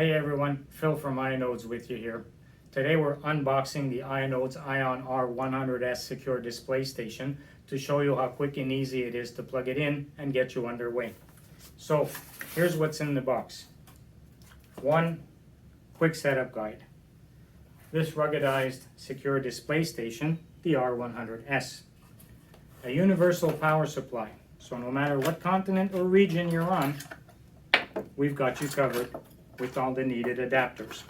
Hey everyone, Phil from IONODES with you here. Today we're unboxing the IONODES ION-R100S secure display station to show you how quick and easy it is to plug it in and get you underway. So here's what's in the box. One quick setup guide. This ruggedized secure display station, the R100S. A universal power supply, so no matter what continent or region you're on, we've got you covered with all the needed adapters.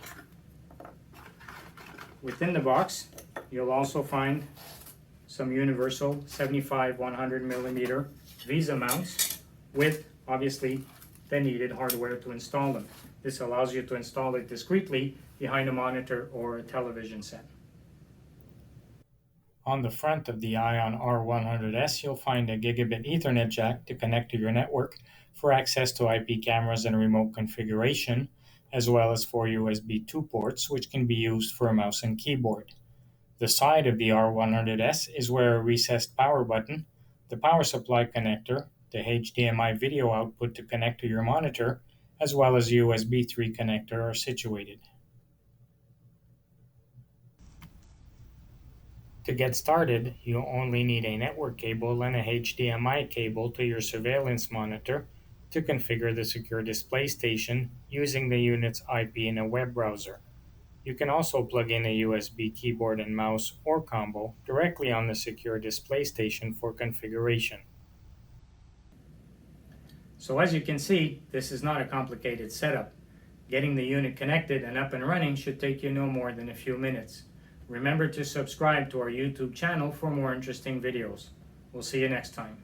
Within the box, you'll also find some universal 75-100 millimeter Visa mounts with, obviously, the needed hardware to install them. This allows you to install it discreetly behind a monitor or a television set. On the front of the ION-R100S, you'll find a gigabit Ethernet jack to connect to your network for access to IP cameras and remote configuration, as well as 4 USB 2 ports, which can be used for a mouse and keyboard. The side of the R100S is where a recessed power button, the power supply connector, the HDMI video output to connect to your monitor, as well as USB 3 connector are situated. To get started, you only need a network cable and a HDMI cable to your surveillance monitor to configure the secure display station using the unit's IP in a web browser. You can also plug in a USB keyboard and mouse or combo directly on the secure display station for configuration. So as you can see, this is not a complicated setup. Getting the unit connected and up and running should take you no more than a few minutes. Remember to subscribe to our YouTube channel for more interesting videos. We'll see you next time.